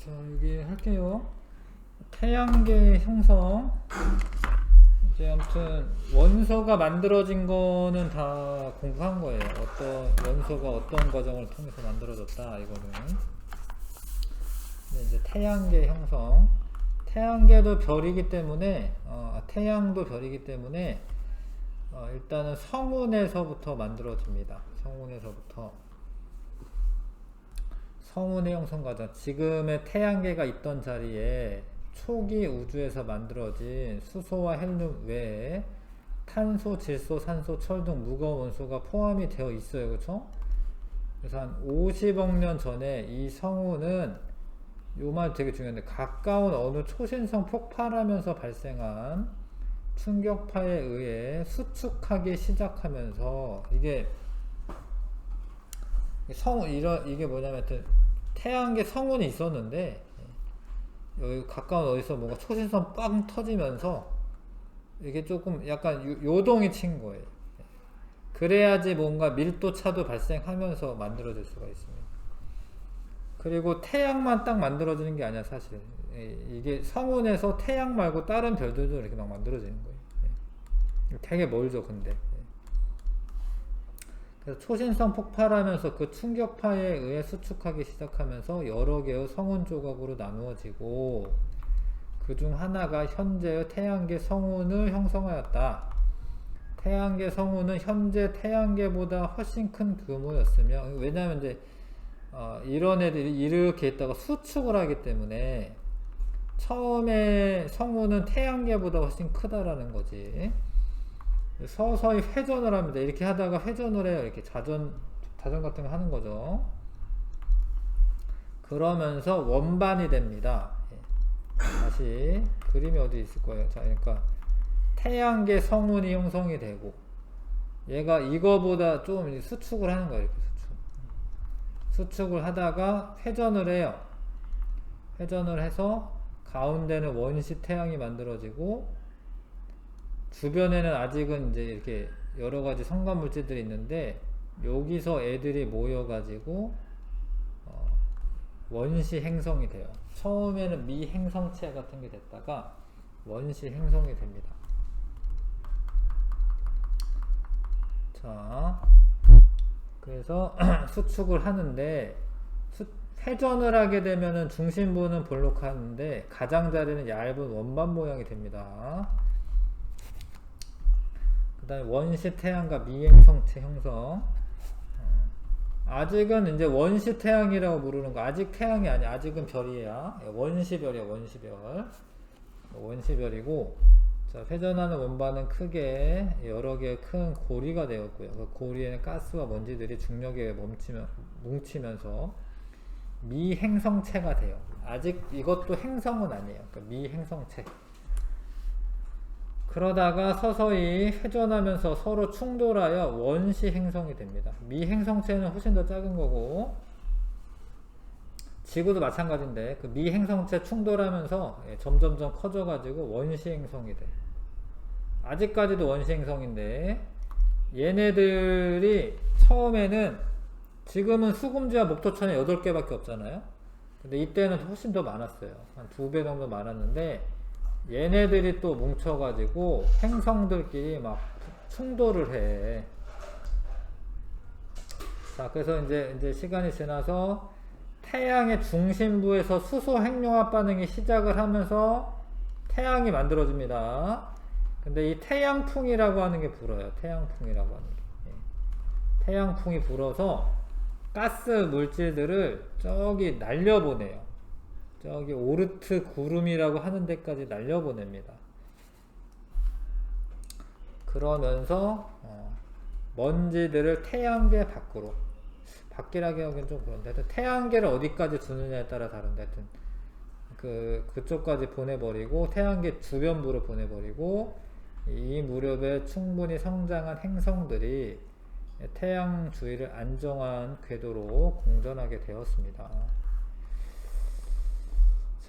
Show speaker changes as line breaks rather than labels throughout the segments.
자, 여기 할게요. 태양계 형성. 이제 아무튼 원소가 만들어진 거는 다 공부한 거예요. 어떤 원소가 어떤 과정을 통해서 만들어졌다 이거는. 근데 이제 태양계 형성. 태양계도 별이기 때문에 태양도 별이기 때문에 일단은 성운에서부터 만들어집니다. 성운의 형성 과정. 지금의 태양계가 있던 자리에 초기 우주에서 만들어진 수소와 헬륨 외에 탄소, 질소, 산소, 철 등 무거운 원소가 포함이 되어 있어요. 그렇죠? 그래서 한 50억 년 전에 이 성운은, 요 말 되게 중요한데, 가까운 어느 초신성 폭발하면서 발생한 충격파에 의해 수축하기 시작하면서, 이게 이게 뭐냐면 태양계 성운이 있었는데 여기 가까운 어디서 뭔가 초신성 빵 터지면서 이게 조금 약간 요동이 친 거예요. 그래야지 뭔가 밀도 차도 발생하면서 만들어질 수가 있습니다. 그리고 태양만 딱 만들어지는 게 아니야 사실. 이게 성운에서 태양 말고 다른 별들도 이렇게 막 만들어지는 거예요. 되게 멀죠 근데. 그래서 초신성 폭발하면서 그 충격파에 의해 수축하기 시작하면서 여러 개의 성운 조각으로 나누어지고, 그 중 하나가 현재의 태양계 성운을 형성하였다. 태양계 성운은 현재 태양계보다 훨씬 큰 규모였으며, 왜냐하면 이제 이런 애들이 이렇게 있다가 수축을 하기 때문에 처음에 성운은 태양계보다 훨씬 크다라는 거지. 서서히 회전을 합니다. 이렇게 하다가 회전을 해요. 이렇게 자전 같은 거 하는 거죠. 그러면서 원반이 됩니다. 다시 그림이 어디 있을 거예요. 자, 그러니까 태양계 성운이 형성이 되고, 얘가 이거보다 좀 수축을 하는 거예요. 이렇게 수축을 하다가 회전을 해요. 회전을 해서 가운데는 원시 태양이 만들어지고, 주변에는 아직은 이제 이렇게 여러 가지 성간 물질들이 있는데, 여기서 애들이 모여가지고 원시 행성이 돼요. 처음에는 미행성체 같은 게 됐다가 원시 행성이 됩니다. 자, 그래서 수축을 하는데, 회전을 하게 되면은 중심부는 볼록하는데 가장자리는 얇은 원반 모양이 됩니다. 그 다음에 원시 태양과 미행성체 형성. 아직은 이제 원시 태양이라고 부르는 거, 아직 태양이 아니야. 아직은 별이야. 원시별이야, 원시별이고, 자, 회전하는 원반은 크게 여러 개의 큰 고리가 되었고요. 그 고리에는 가스와 먼지들이 중력에 의해 뭉치면서 미행성체가 돼요. 아직 이것도 행성은 아니에요. 그러니까 미행성체. 그러다가 서서히 회전하면서 서로 충돌하여 원시 행성이 됩니다. 미행성체는 훨씬 더 작은 거고, 지구도 마찬가지인데 그 미행성체 충돌하면서 점점점 커져가지고 원시 행성이 돼. 아직까지도 원시 행성인데, 얘네들이 처음에는, 지금은 수금지와 목토천이 8개밖에 없잖아요. 근데 이때는 훨씬 더 많았어요. 한 2배 정도 많았는데, 얘네들이 또 뭉쳐가지고 행성들끼리 막 충돌을 해. 자, 그래서 이제 시간이 지나서 태양의 중심부에서 수소 핵융합 반응이 시작을 하면서 태양이 만들어집니다. 근데 이 태양풍이라고 하는 게 불어요. 태양풍이라고 하는 게. 태양풍이 불어서 가스 물질들을 저기 날려보내요. 저기 오르트 구름이라고 하는 데까지 날려보냅니다. 그러면서 먼지들을 태양계 밖이라고 하기엔 좀 그런데, 하여튼 태양계를 어디까지 두느냐에 따라 다른데, 하여튼 그쪽까지 보내버리고 태양계 주변부로 보내버리고, 이 무렵에 충분히 성장한 행성들이 태양 주위를 안정한 궤도로 공전하게 되었습니다.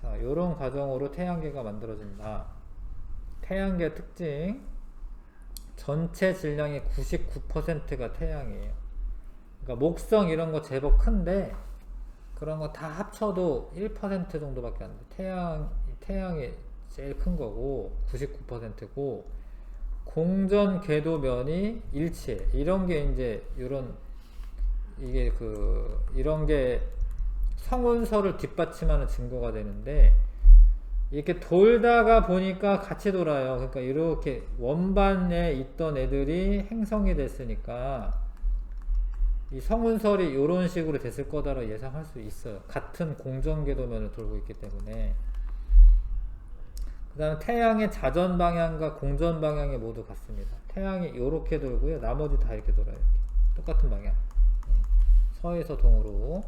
자, 요런 과정으로 태양계가 만들어진다. 태양계 특징, 전체 질량의 99%가 태양이에요. 그러니까 목성 이런 거 제법 큰데 그런 거 다 합쳐도 1% 정도밖에 안 돼. 태양이 제일 큰 거고 99%고 공전 궤도면이 일치해. 이런 게 이제 이런 게 성운설을 뒷받침하는 증거가 되는데, 이렇게 돌다가 보니까 같이 돌아요. 그러니까 이렇게 원반에 있던 애들이 행성이 됐으니까 이 성운설이 이런 식으로 됐을 거다라고 예상할 수 있어요. 같은 공전궤도면을 돌고 있기 때문에. 그 다음에 태양의 자전 방향과 공전 방향이 모두 같습니다. 태양이 이렇게 돌고요. 나머지 다 이렇게 돌아요. 이렇게. 똑같은 방향. 서에서 동으로.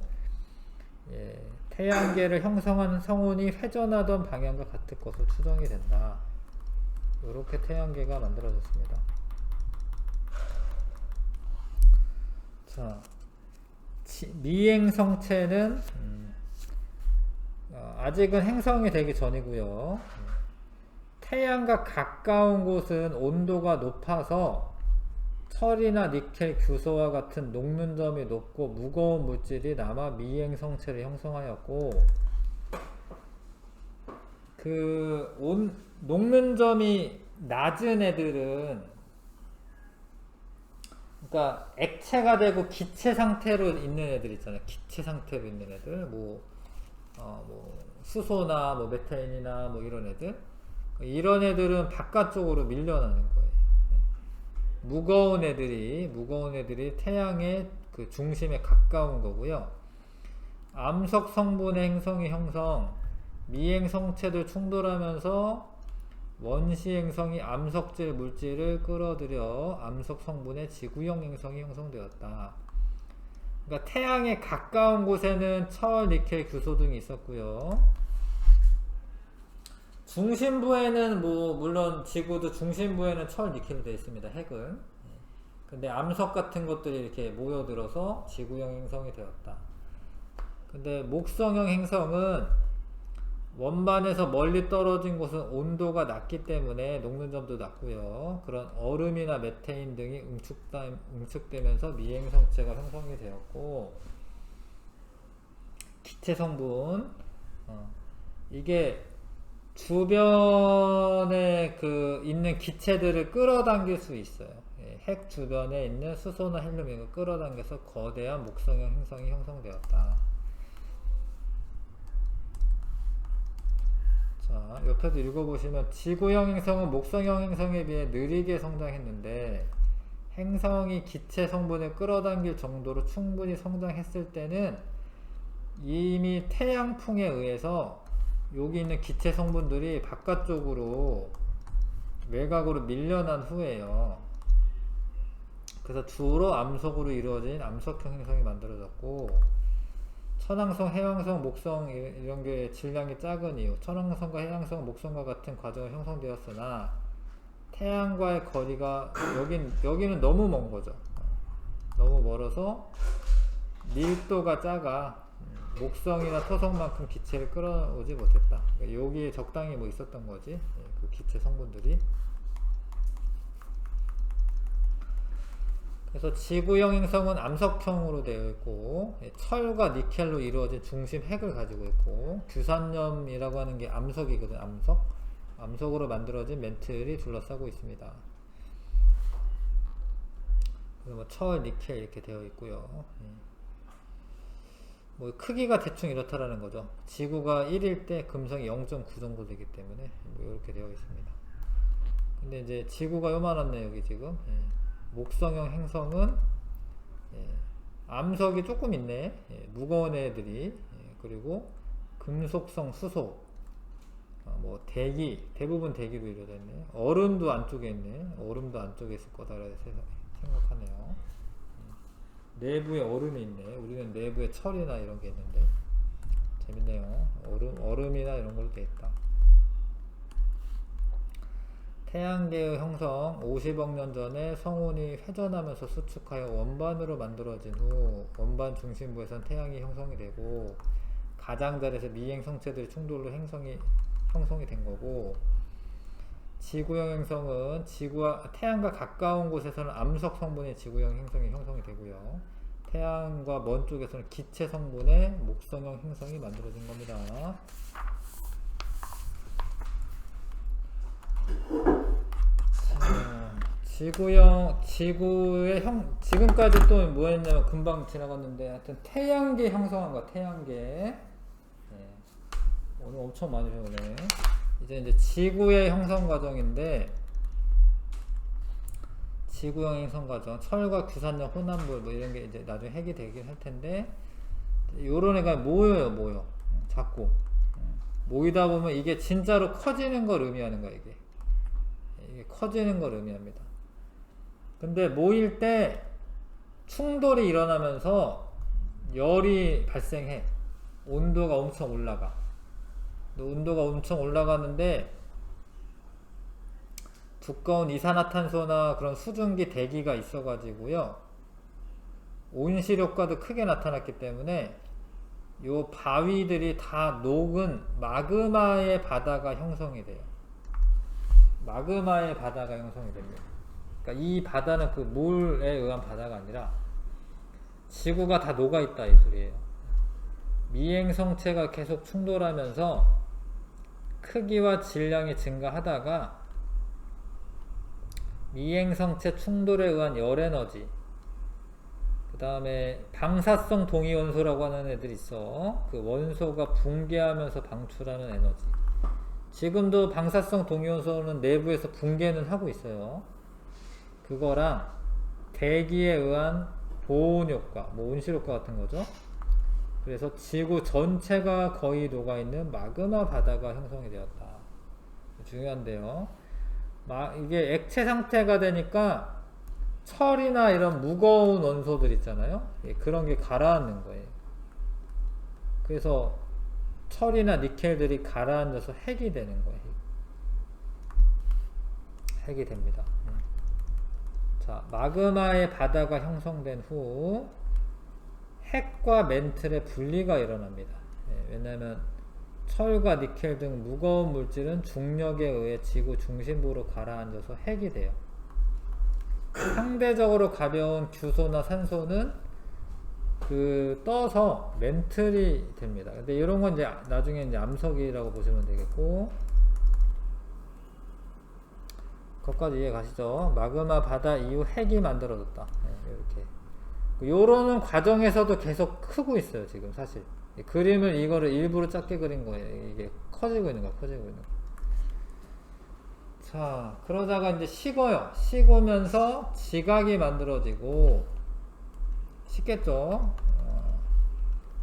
예, 태양계를 형성한 성운이 회전하던 방향과 같을 것으로 추정이 된다. 이렇게 태양계가 만들어졌습니다. 자, 미행성체는 아직은 행성이 되기 전이고요. 태양과 가까운 곳은 온도가 높아서 철이나 니켈, 규소와 같은 녹는 점이 높고 무거운 물질이 남아 미행성체를 형성하였고, 녹는 점이 낮은 애들은, 그러니까 액체가 되고 기체 상태로 있는 애들 있잖아요. 기체 상태로 있는 애들, 수소나 메탄이나 이런 애들, 이런 애들은 바깥쪽으로 밀려나는 거예요. 무거운 애들이 태양의 그 중심에 가까운 거고요. 암석 성분의 행성이 형성, 미행성체들 충돌하면서 원시 행성이 암석질 물질을 끌어들여 암석 성분의 지구형 행성이 형성되었다. 그러니까 태양에 가까운 곳에는 철, 니켈, 규소 등이 있었고요. 중심부에는 물론 지구도 중심부에는 철, 니켈로 되어 있습니다. 핵은. 근데 암석 같은 것들이 이렇게 모여들어서 지구형 행성이 되었다. 근데 목성형 행성은 원반에서 멀리 떨어진 곳은 온도가 낮기 때문에 녹는 점도 낮고요. 그런 얼음이나 메테인 등이 응축되면서 미행성체가 형성이 되었고, 기체 성분, 이게 주변에 있는 기체들을 끌어당길 수 있어요. 핵 주변에 있는 수소나 헬륨 이거 끌어당겨서 거대한 목성형 행성이 형성되었다. 자, 옆에도 읽어보시면 지구형 행성은 목성형 행성에 비해 느리게 성장했는데, 행성이 기체 성분을 끌어당길 정도로 충분히 성장했을 때는 이미 태양풍에 의해서 여기 있는 기체 성분들이 바깥쪽으로 외곽으로 밀려난 후에요. 그래서 주로 암석으로 이루어진 암석형 행성이 만들어졌고, 천왕성, 해왕성, 목성 이런 게 질량이 작은 이유, 천왕성과 해왕성, 목성과 같은 과정을 형성되었으나 태양과의 거리가 여기는 너무 먼 거죠. 너무 멀어서 밀도가 작아 목성이나 토성만큼 기체를 끌어오지 못했다. 그러니까 여기에 적당히 있었던 거지. 그 기체 성분들이. 그래서 지구형 행성은 암석형으로 되어 있고, 철과 니켈로 이루어진 중심 핵을 가지고 있고, 규산염이라고 하는 게 암석이거든. 암석으로 만들어진 멘틀이 둘러싸고 있습니다. 그래서 철, 니켈 이렇게 되어 있고요. 크기가 대충 이렇다라는 거죠. 지구가 1일 때 금성이 0.9 정도 되기 때문에 이렇게 되어 있습니다. 근데 이제 지구가 요만하네 여기 지금. 목성형 행성은 암석이 조금 있네. 무거운 애들이. 그리고 금속성 수소, 대부분 대기로 이루어져 있네. 얼음도 안쪽에 있네. 얼음도 안쪽에 있을 거다라고 생각하네요. 내부에 얼음이 있네. 우리는 내부에 철이나 이런 게 있는데 재밌네요. 얼음이나 이런 걸로 되어 있다. 태양계의 형성 50억 년 전에 성운이 회전하면서 수축하여 원반으로 만들어진 후 원반 중심부에선 태양이 형성이 되고, 가장자리에서 미행 성체들의 충돌로 형성이 된 거고, 지구형 행성은 태양과 가까운 곳에서는 암석 성분의 지구형 행성이 형성이 되고요. 태양과 먼 쪽에서는 기체 성분의 목성형 행성이 만들어진 겁니다. 지구의 지금까지 또 뭐 했냐면 금방 지나갔는데 하여튼 태양계 형성한 거야, 태양계. 네. 오늘 엄청 많이 배우네. 이제 지구의 형성 과정인데, 지구형 형성 과정, 철과 규산염 혼합물 뭐 이런 게 이제 나중에 핵이 되긴 할 텐데, 요런 애가 모여. 자꾸. 모이다 보면 이게 진짜로 커지는 걸 의미하는 거야, 이게 커지는 걸 의미합니다. 근데 모일 때 충돌이 일어나면서 열이 발생해. 온도가 엄청 올라가. 온도가 엄청 올라가는데 두꺼운 이산화탄소나 그런 수증기 대기가 있어가지고요, 온실 효과도 크게 나타났기 때문에 요 바위들이 다 녹은 마그마의 바다가 형성이 돼요. 마그마의 바다가 형성이 됩니다. 그러니까 이 바다는 그 물에 의한 바다가 아니라 지구가 다 녹아있다 이 소리예요. 미행성체가 계속 충돌하면서 크기와 질량이 증가하다가 미행성체 충돌에 의한 열에너지, 그 다음에 방사성 동위원소라고 하는 애들이 있어. 그 원소가 붕괴하면서 방출하는 에너지. 지금도 방사성 동위원소는 내부에서 붕괴는 하고 있어요. 그거랑 대기에 의한 보온 효과, 뭐 온실 효과 같은 거죠. 그래서 지구 전체가 거의 녹아있는 마그마 바다가 형성이 되었다. 중요한데요. 이게 액체 상태가 되니까 철이나 이런 무거운 원소들 있잖아요. 그런 게 가라앉는 거예요. 그래서 철이나 니켈들이 가라앉아서 핵이 되는 거예요. 핵이 됩니다. 자, 마그마의 바다가 형성된 후 핵과 멘틀의 분리가 일어납니다. 왜냐하면 철과 니켈 등 무거운 물질은 중력에 의해 지구 중심부로 가라앉아서 핵이 돼요. 상대적으로 가벼운 규소나 산소는 떠서 멘틀이 됩니다. 근데 이런 건 이제 나중에 이제 암석이라고 보시면 되겠고, 거기까지 이해 가시죠? 마그마 바다 이후 핵이 만들어졌다. 이렇게. 요러는 과정에서도 계속 크고 있어요, 지금 사실. 그림을 이거를 일부러 작게 그린 거예요. 이게 커지고 있는 거야, 커지고 있는 거. 자, 그러다가 이제 식어요. 식으면서 지각이 만들어지고, 식겠죠?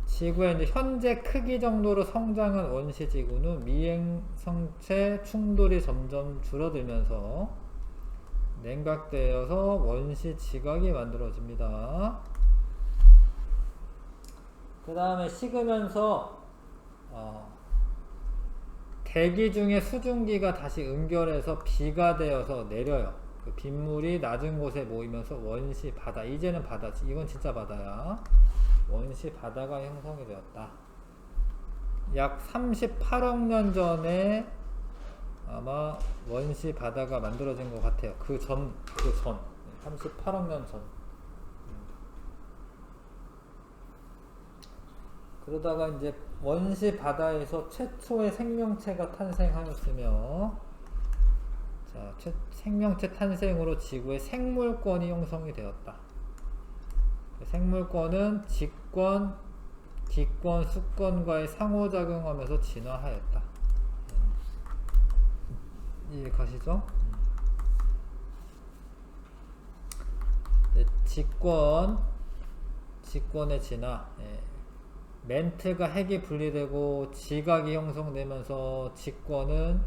지구의 이제 현재 크기 정도로 성장한 원시 지구는 미행성체 충돌이 점점 줄어들면서 냉각되어서 원시 지각이 만들어집니다. 그 다음에 식으면서 대기 중에 수증기가 다시 응결해서 비가 되어서 내려요. 그 빗물이 낮은 곳에 모이면서 원시 바다, 이제는 바다지, 이건 진짜 바다야. 원시 바다가 형성이 되었다. 약 38억 년 전에 아마 원시 바다가 만들어진 것 같아요. 그 전 38억 년 전. 그러다가 이제 원시 바다에서 최초의 생명체가 탄생하였으며, 자, 생명체 탄생으로 지구의 생물권이 형성이 되었다. 생물권은 직권, 기권, 수권과의 상호작용하면서 진화하였다. 이해 가시죠? 직권의 진화. 멘트가 핵이 분리되고 지각이 형성되면서 직권은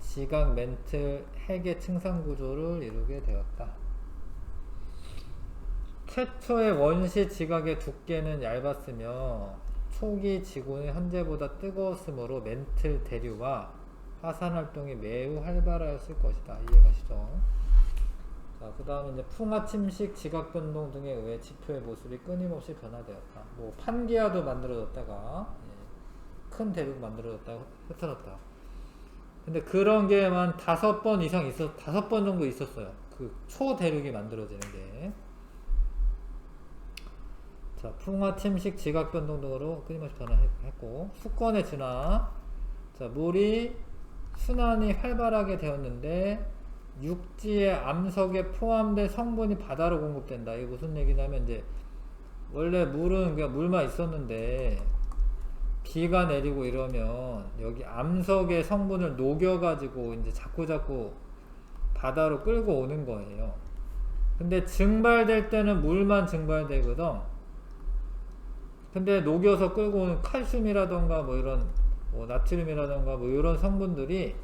지각, 멘틀, 핵의 층상구조를 이루게 되었다. 최초의 원시 지각의 두께는 얇았으며 초기 지구는 현재보다 뜨거웠으므로 멘틀 대류와 화산 활동이 매우 활발하였을 것이다. 이해가시죠? 자, 그 다음에 이제 풍화 침식, 지각 변동 등에 의해 지표의 모습이 끊임없이 변화되었다. 뭐 판기아도 만들어졌다가 큰 대륙 만들어졌다가 흩어졌다. 근데 그런 게만 5번 이상 5번 정도 있었어요. 그 초대륙이 만들어지는 게. 자, 풍화, 침식, 지각 변동 등으로 끊임없이 변화했고, 수권의 진화. 자, 물이 순환이 활발하게 되었는데 육지의 암석에 포함된 성분이 바다로 공급된다. 이게 무슨 얘기냐면 이제 원래 물은 그냥 물만 있었는데 비가 내리고 이러면 여기 암석의 성분을 녹여가지고 이제 자꾸자꾸 바다로 끌고 오는 거예요. 근데 증발될 때는 물만 증발되거든. 근데 녹여서 끌고 오는 칼슘이라던가 뭐 이런 뭐 나트륨이라던가 뭐 이런 성분들이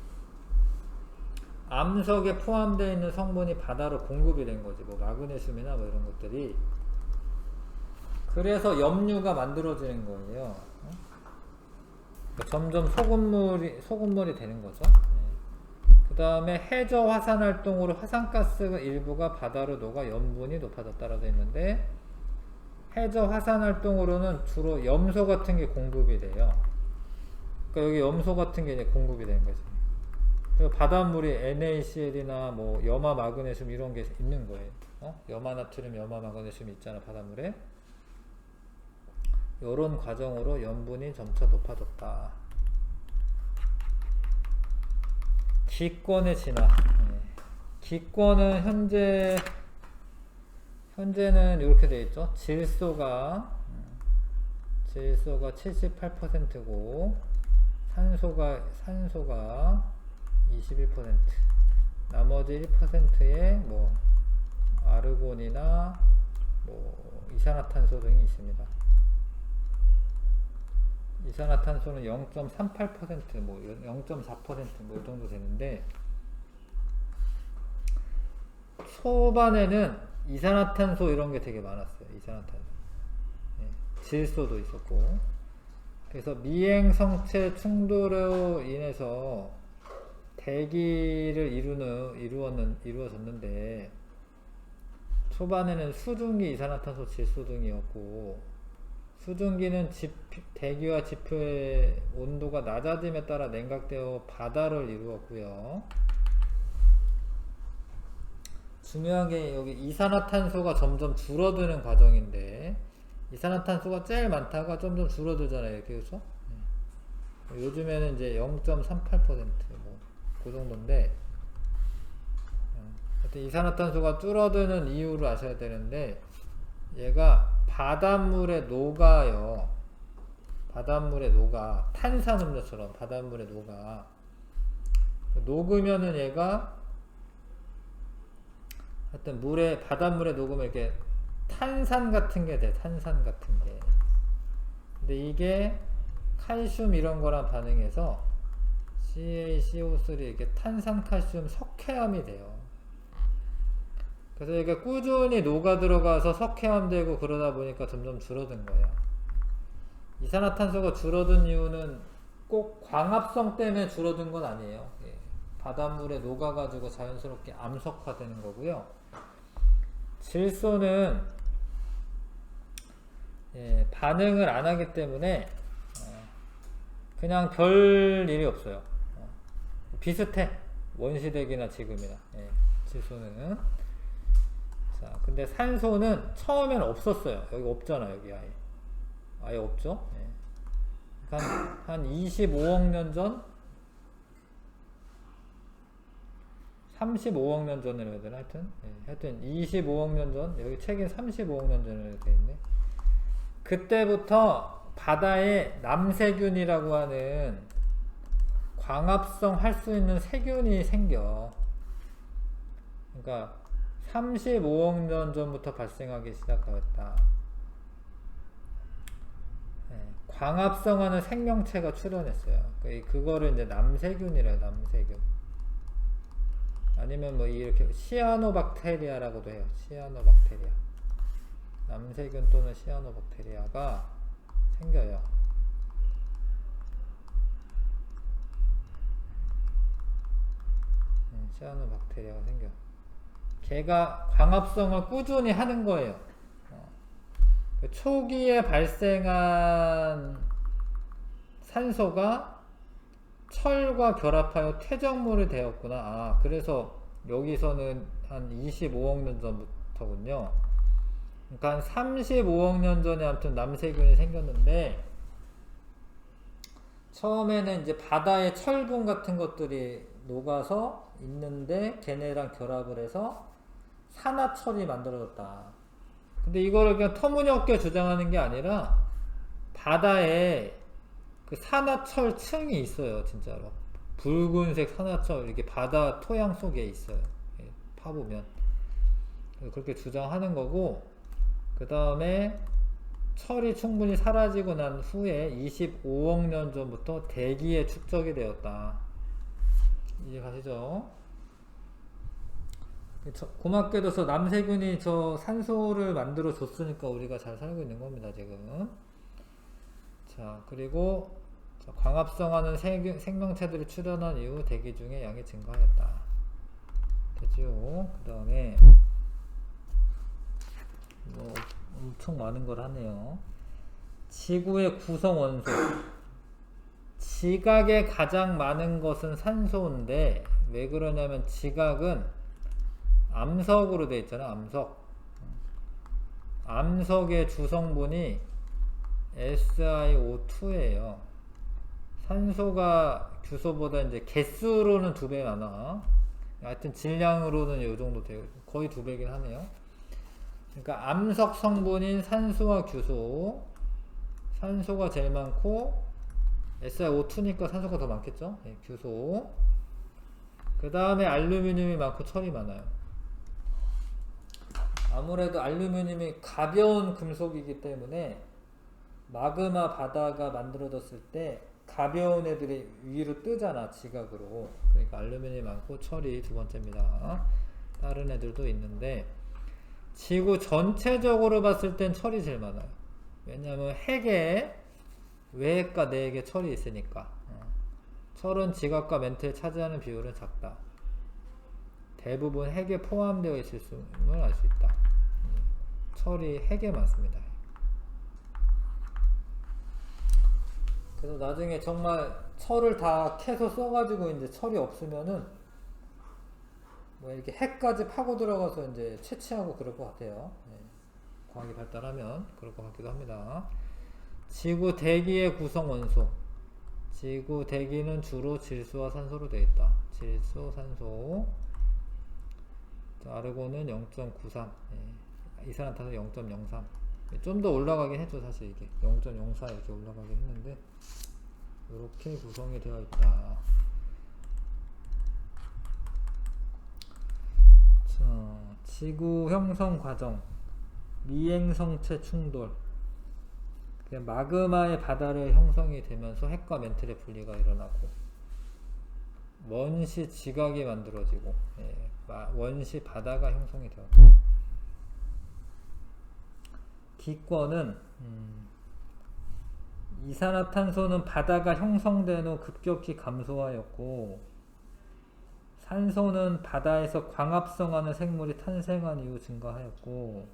암석에 포함되어 있는 성분이 바다로 공급이 된 거지. 뭐 마그네슘이나 뭐 이런 것들이. 그래서 염류가 만들어지는 거예요. 점점 소금물이 되는 거죠. 그 다음에 해저 화산 활동으로 화산가스 일부가 바다로 녹아 염분이 높아졌다라고 되어 있는데, 해저 화산 활동으로는 주로 염소 같은 게 공급이 돼요. 그러니까 여기 염소 같은 게 이제 공급이 되는 거죠. 그리고 바닷물이 NaCl이나 뭐 염화 마그네슘 이런 게 있는 거예요. 염화 나트륨, 염화 마그네슘 있잖아, 바닷물에. 요런 과정으로 염분이 점차 높아졌다. 기권의 진화. 기권은 현재는 이렇게 되어 있죠. 질소가 78%고 산소가 21%, 나머지 1%에 뭐 아르곤이나 뭐 이산화탄소 등이 있습니다. 이산화탄소는 0.38%, 뭐 0.4%, 뭐 이 정도 되는데, 초반에는 이산화탄소 이런 게 되게 많았어요. 이산화탄소. 질소도 있었고. 그래서 미행 성체 충돌로 인해서 대기를 이루어졌는데, 초반에는 수증기, 이산화탄소, 질소 등이었고, 수증기는 대기와 지표의 온도가 낮아짐에 따라 냉각되어 바다를 이루었고요. 중요한 게 여기 이산화탄소가 점점 줄어드는 과정인데, 이산화탄소가 제일 많다가 점점 줄어들잖아요. 이렇게, 그렇죠? 요즘에는 이제 0.38%, 뭐 그 정도인데, 하여튼 이산화탄소가 줄어드는 이유를 아셔야 되는데, 얘가 바닷물에 녹아요. 바닷물에 녹아. 탄산음료처럼 바닷물에 녹아. 녹으면은 얘가 하여튼 바닷물에 녹으면 이렇게 탄산 같은 게 돼. 탄산 같은 게. 근데 이게 칼슘 이런 거랑 반응해서 CaCO3 이렇게 탄산칼슘 석회암이 돼요. 그래서 이게 꾸준히 녹아 들어가서 석회암 되고 그러다 보니까 점점 줄어든 거예요. 이산화탄소가 줄어든 이유는 꼭 광합성 때문에 줄어든 건 아니에요. 바닷물에 녹아가지고 자연스럽게 암석화되는 거고요. 질소는 반응을 안 하기 때문에 그냥 별 일이 없어요. 비슷해. 원시대기나 지금이나. 질소는. 자, 근데 산소는 처음에는 없었어요. 여기 없잖아, 여기 아예 없죠. 한 25억 년 전, 35억 년 전이라고 해야 되나? 하여튼 25억 년 전, 여기 책엔 35억 년 전이라고 되어 있네. 그때부터 바다에 남세균이라고 하는 광합성 할 수 있는 세균이 생겨. 그러니까 35억 년 전부터 발생하기 시작하였다. 광합성하는 생명체가 출현했어요. 그거를 이제 남세균이래요. 남세균. 아니면 뭐 이렇게 시아노박테리아라고도 해요. 시아노박테리아. 남세균 또는 시아노박테리아가 생겨요. 시아노박테리아가 생겨. 걔가 광합성을 꾸준히 하는 거예요. 초기에 발생한 산소가 철과 결합하여 퇴적물이 되었구나. 그래서 여기서는 한 25억 년 전부터군요. 그러니까 한 35억 년 전에 아무튼 남세균이 생겼는데, 처음에는 이제 바다에 철분 같은 것들이 녹아서 있는데 걔네랑 결합을 해서 산화철이 만들어졌다. 근데 이거를 그냥 터무니없게 주장하는 게 아니라 바다에 그 산화철 층이 있어요, 진짜로. 붉은색 산화철 이렇게 바다 토양 속에 있어요. 예, 파보면 그렇게 주장하는 거고, 그 다음에 철이 충분히 사라지고 난 후에 25억 년 전부터 대기에 축적이 되었다. 이해 가시죠? 고맙게도 저 남세균이 저 산소를 만들어 줬으니까 우리가 잘 살고 있는 겁니다, 지금. 자, 그리고 광합성하는 생명체들이 출현한 이후 대기 중에 양이 증가하였다. 됐죠? 그 다음에 뭐 엄청 많은 걸 하네요. 지구의 구성 원소. 지각에 가장 많은 것은 산소인데, 왜 그러냐면 지각은 암석으로 되어 있잖아, 암석. 암석의 주성분이 SiO2예요. 산소가 규소보다 이제 개수로는 2배 많아. 하여튼 질량으로는 이 정도 돼요. 거의 2배긴 하네요. 그러니까 암석 성분인 산소와 규소, 산소가 제일 많고 SiO2니까 산소가 더 많겠죠. 네, 규소. 그 다음에 알루미늄이 많고 철이 많아요. 아무래도 알루미늄이 가벼운 금속이기 때문에 마그마 바다가 만들어졌을 때 가벼운 애들이 위로 뜨잖아, 지각으로. 그러니까 알루미늄이 많고 철이 두 번째입니다. 다른 애들도 있는데 지구 전체적으로 봤을 땐 철이 제일 많아요. 왜냐하면 핵에 외핵과 내핵에 철이 있으니까. 철은 지각과 멘트에 차지하는 비율은 작다. 대부분 핵에 포함되어 있음을 알 수 있다. 철이 핵에 많습니다. 그래서 나중에 정말 철을 다 캐서 써가지고 이제 철이 없으면은 뭐 이렇게 핵까지 파고 들어가서 이제 채취하고 그럴 것 같아요. 네. 과학이 발달하면 그럴 것 같기도 합니다. 지구 대기의 구성 원소. 지구 대기는 주로 질소와 산소로 되어 있다. 질소, 산소. 아르곤은 0.93. 네. 이산화탄소 0.03. 좀 더 올라가긴 했죠, 사실 이게 0.04 이렇게 올라가긴 했는데 이렇게 구성이 되어 있다. 자, 지구 형성 과정, 미행성체 충돌. 그냥 마그마의 바다를 형성이 되면서 핵과 멘틀의 분리가 일어나고 원시 지각이 만들어지고, 예, 원시 바다가 형성이 되었다. 기권은 이산화탄소는 바다가 형성된 후 급격히 감소하였고, 산소는 바다에서 광합성하는 생물이 탄생한 이후 증가하였고,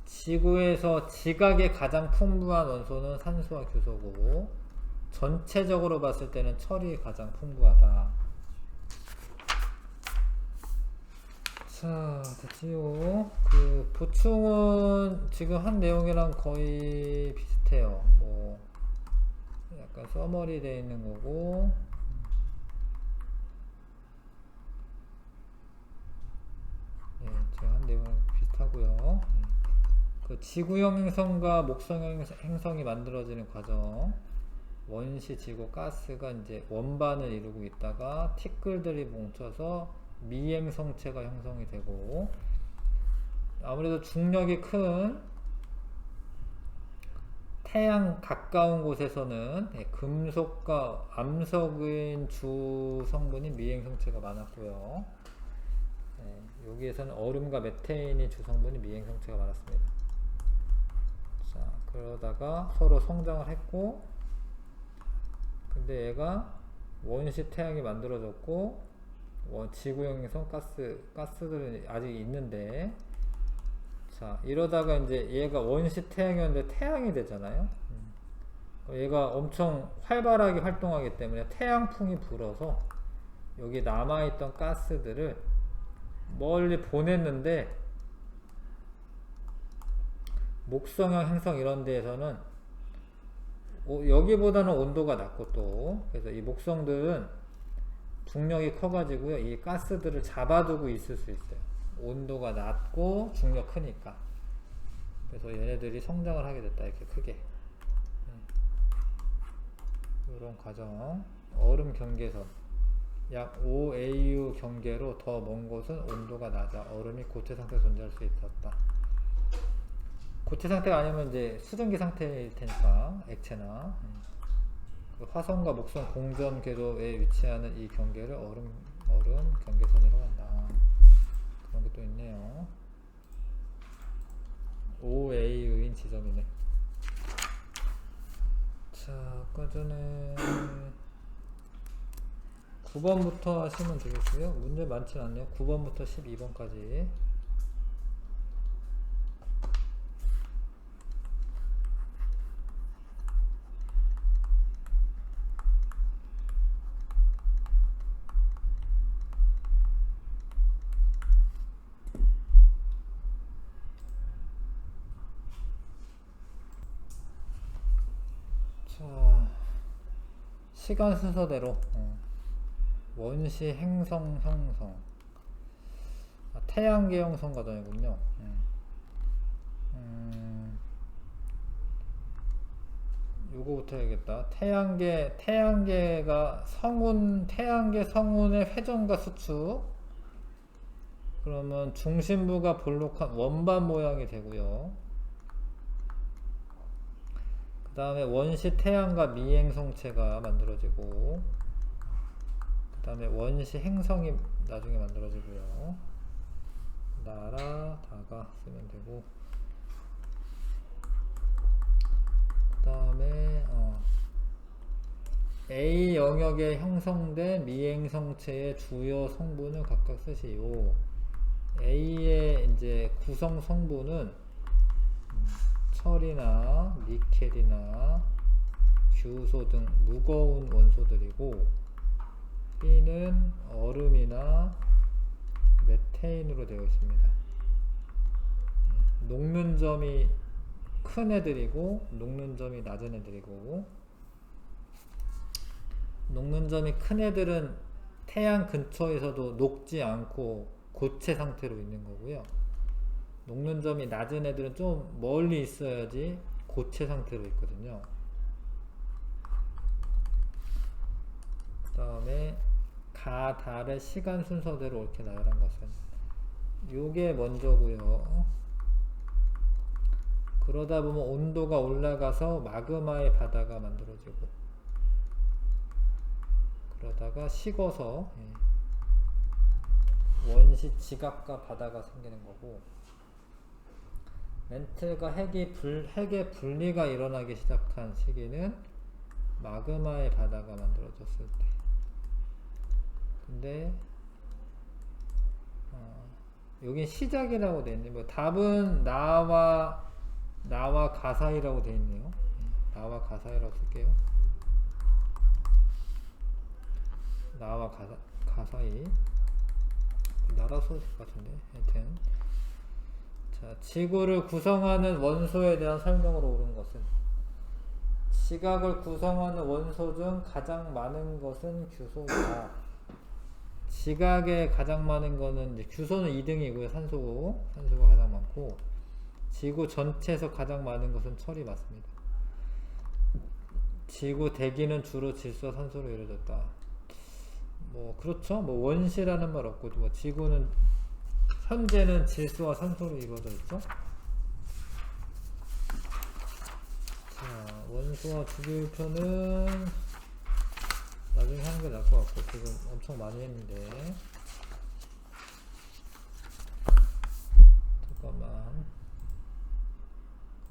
지구에서 지각이 가장 풍부한 원소는 산소와 규소고, 전체적으로 봤을 때는 철이 가장 풍부하다. 자, 됐지요. 그 보충은 지금 한 내용이랑 거의 비슷해요. 뭐 약간 서머리 되어 있는 거고, 네, 지금 한 내용이랑 비슷하고요. 그 지구형 행성과 목성형 행성이 만들어지는 과정. 원시 지구 가스가 이제 원반을 이루고 있다가 티끌들이 뭉쳐서 미행성체가 형성이 되고, 아무래도 중력이 큰 태양 가까운 곳에서는 금속과 암석인 주 성분인 미행성체가 많았고요. 여기에서는 얼음과 메테인이 주 성분인 미행성체가 많았습니다. 자, 그러다가 서로 성장을 했고, 근데 얘가 원시 태양이 만들어졌고, 지구형성 가스들은 아직 있는데, 자, 이러다가 이제 얘가 원시 태양이었는데 태양이 되잖아요. 얘가 엄청 활발하게 활동하기 때문에 태양풍이 불어서 여기 남아있던 가스들을 멀리 보냈는데 목성형 행성 이런 데에서는 여기보다는 온도가 낮고 또 그래서 이 목성들은 중력이 커가지고요 이 가스들을 잡아두고 있을 수 있어요. 온도가 낮고 중력 크니까. 그래서 얘네들이 성장을 하게 됐다 이렇게 크게. 이런 과정. 얼음 경계선 약 5AU 경계로 더 먼 곳은 온도가 낮아 얼음이 고체 상태에 존재할 수 있었다. 고체 상태가 아니면 이제 수증기 상태일 테니까 액체나 그 화성과 목성 공전 궤도에 위치하는 이 경계를 얼음 경계선이라고 한다. 그런 게 또 있네요. 5AU인 지점이네. 자, 아까 전에 9번부터 하시면 되겠고요. 문제 많진 않네요. 9번부터 12번까지. 자, 시간 순서대로 원시 행성 형성. 태양계형성 과정이군요. 요거부터 해야겠다. 태양계가 태양계 성운의 회전과 수축. 그러면 중심부가 볼록한 원반 모양이 되고요. 그 다음에 원시 태양과 미행성체가 만들어지고, 그 다음에 원시 행성이 나중에 만들어지고요. 나라, 다가 쓰면 되고, 그 다음에 A 영역에 형성된 미행성체의 주요 성분을 각각 쓰시오. A의 이제 구성 성분은 철이나 니켈이나 규소 등 무거운 원소들이고, B는 얼음이나 메테인으로 되어 있습니다. 녹는 점이 큰 애들이고 녹는 점이 낮은 애들이고, 녹는 점이 큰 애들은 태양 근처에서도 녹지 않고 고체 상태로 있는 거고요. 녹는 점이 낮은 애들은 좀 멀리 있어야지 고체 상태로 있거든요. 그 다음에 가, 달의 시간 순서대로 옳게 나열한 것은 요게 먼저고요. 그러다 보면 온도가 올라가서 마그마의 바다가 만들어지고, 그러다가 식어서 원시 지각과 바다가 생기는 거고, 멘틀과 핵의 분리가 일어나기 시작한 시기는 마그마의 바다가 만들어졌을 때. 근데 여긴 시작이라고 되어 있네요. 답은 나와 가사이라고 되어 있네요. 나와 가사이라고 쓸게요. 나와 가사이. 나라서 쓸 것 같은데. 하여튼. 자, 지구를 구성하는 원소에 대한 설명으로 옳은 것은, 지각을 구성하는 원소 중 가장 많은 것은 규소이다. 지각에 가장 많은 거는 이제 규소는 2등이고요. 산소가 가장 많고, 지구 전체에서 가장 많은 것은 철이 맞습니다. 지구 대기는 주로 질소와 산소로 이루어졌다. 뭐 그렇죠. 뭐 원시라는 말 없고, 뭐 지구는 현재는 질소와 산소로 이루어져 있죠. 자, 원소와 주기율표는 나중에 하는 게 나을 것 같고, 지금 엄청 많이 했는데.